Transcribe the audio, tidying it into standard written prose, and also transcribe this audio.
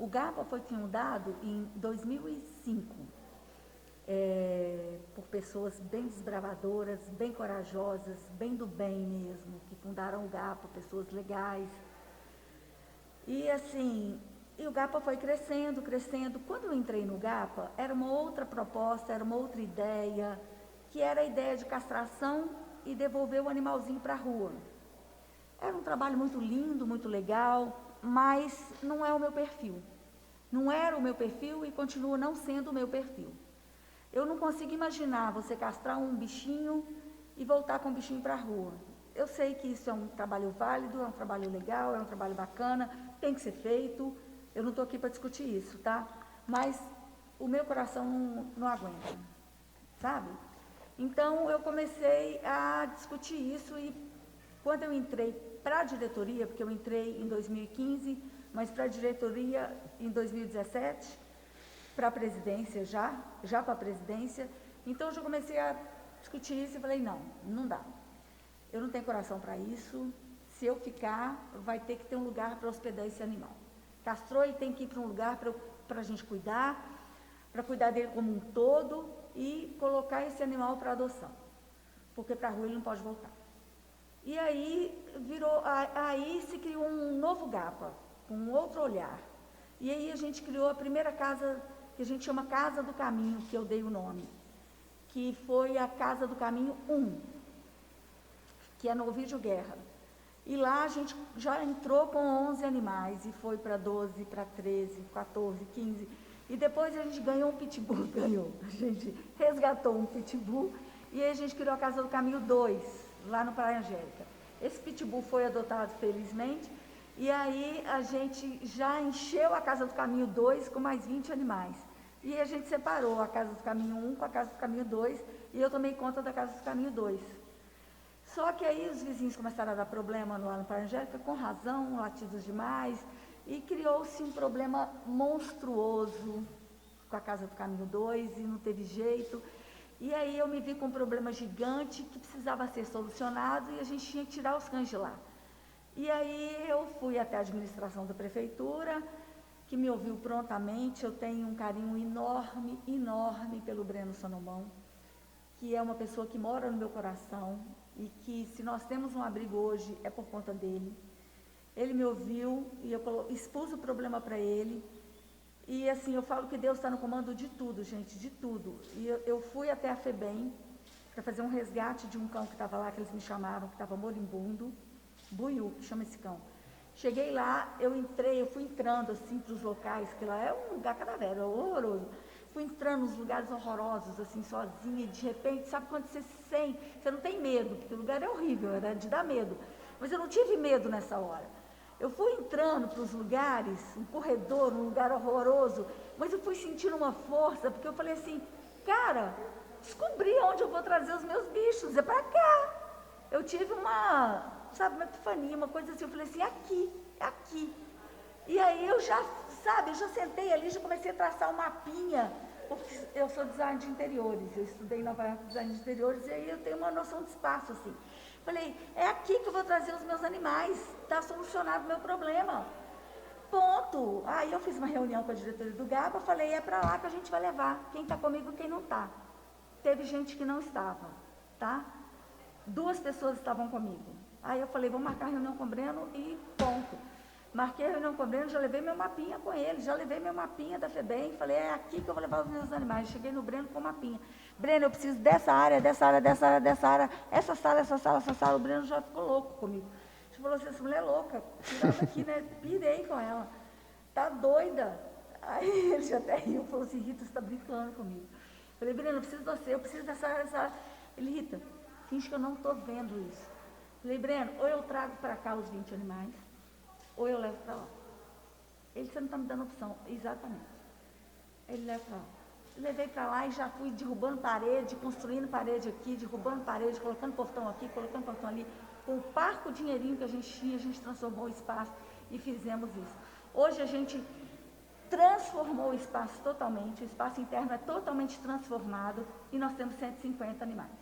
O GAPA foi fundado em 2005, por pessoas bem desbravadoras, bem corajosas, bem do bem mesmo, que fundaram o GAPA, pessoas legais. E assim, e o GAPA foi crescendo, crescendo. Quando eu entrei no GAPA, era uma outra proposta, era uma outra ideia, que era a ideia de castração e devolver o animalzinho para a rua. Era um trabalho muito lindo, muito legal, mas não é o meu perfil. Não era o meu perfil e continua não sendo o meu perfil. Eu não consigo imaginar você castrar um bichinho e voltar com o bichinho para a rua. Eu sei que isso é um trabalho válido, é um trabalho legal, é um trabalho bacana, tem que ser feito. Eu não estou aqui para discutir isso, tá? Mas o meu coração não aguenta, sabe? Então, eu comecei a discutir isso e quando eu entrei para a diretoria, porque eu entrei em 2015, mas para a diretoria em 2017, para a presidência já para a presidência, então eu já comecei a discutir isso e falei, não dá. Eu não tenho coração para isso, se eu ficar, vai ter que ter um lugar para hospedar esse animal. Castrou, ele tem que ir para um lugar para a gente cuidar, para cuidar dele como um todo e colocar esse animal para adoção, porque para a rua ele não pode voltar. E aí aí se criou um novo GAPA, com um outro olhar. E aí a gente criou a primeira casa, que a gente chama Casa do Caminho, que eu dei o nome, que foi a Casa do Caminho 1, que é no Ovidio Guerra. E lá a gente já entrou com 11 animais, e foi para 12, para 13, 14, 15. E depois a gente ganhou um pitbull, a gente resgatou um pitbull, e aí a gente criou a Casa do Caminho 2, lá no Praia Angélica. Esse pitbull foi adotado, felizmente, e aí a gente já encheu a Casa do Caminho 2 com mais 20 animais. E a gente separou a Casa do Caminho 1 com a Casa do Caminho 2, e eu tomei conta da Casa do Caminho 2. Só que aí os vizinhos começaram a dar problema lá no Praia Angélica, com razão, latidos demais, e criou-se um problema monstruoso com a Casa do Caminho 2, e não teve jeito. E aí eu me vi com um problema gigante que precisava ser solucionado e a gente tinha que tirar os cães de lá. E aí eu fui até a administração da prefeitura, que me ouviu prontamente. Eu tenho um carinho enorme, enorme pelo Breno Salomão, que é uma pessoa que mora no meu coração e que, se nós temos um abrigo hoje, é por conta dele. Ele me ouviu e eu expus o problema para ele. E assim, eu falo que Deus está no comando de tudo, gente, de tudo. E eu fui até a FEBEM para fazer um resgate de um cão que estava lá, que eles me chamaram, que estava moribundo, Buiú, que chama esse cão. Cheguei lá, eu fui entrando assim para os locais, que lá é um lugar cadáver, é horroroso. Fui entrando nos lugares horrorosos, assim, sozinha, e de repente, sabe quando você se sente, você não tem medo, porque o lugar é horrível, era de dar medo. Mas eu não tive medo nessa hora. Eu fui entrando para os lugares, um corredor, um lugar horroroso, mas eu fui sentindo uma força, porque eu falei assim, cara, descobri onde eu vou trazer os meus bichos, é para cá. Eu tive uma epifania, uma coisa assim, eu falei assim, é aqui. E aí eu já sentei ali, já comecei a traçar um mapinha, porque eu sou design de interiores, eu estudei em Nova York design de interiores, e aí eu tenho uma noção de espaço, assim. Falei, é aqui que eu vou trazer os meus animais, está solucionado o meu problema. Ponto. Aí eu fiz uma reunião com a diretoria do GAPA, falei, é para lá que a gente vai levar, quem está comigo e quem não está. Teve gente que não estava, tá? 2 pessoas estavam comigo. Aí eu falei, vamos marcar reunião com o Breno e ponto. Marquei a reunião com o Breno, já levei meu mapinha com ele, já levei meu mapinha da FEBEM, falei, é aqui que eu vou levar os meus animais. Cheguei no Breno com o mapinha. Breno, eu preciso dessa área, essa sala. O Breno já ficou louco comigo. Ele falou assim, essa mulher é louca, tirar daqui, né? Pirei com ela. Tá doida. Aí ele já até riu, falou assim, Rita, você está brincando comigo. Falei, Breno, eu preciso de você, eu preciso dessa área. Ele, Rita, finge que eu não estou vendo isso. Falei, Breno, ou eu trago para cá os 20 animais, ou eu levo para lá. Ele, você não está me dando opção. Exatamente. Ele leva para lá. Levei para lá e já fui derrubando parede, construindo parede aqui, derrubando parede, colocando portão aqui, colocando portão ali. Com o parco dinheirinho que a gente tinha, a gente transformou o espaço e fizemos isso. Hoje a gente transformou o espaço totalmente, o espaço interno é totalmente transformado e nós temos 150 animais.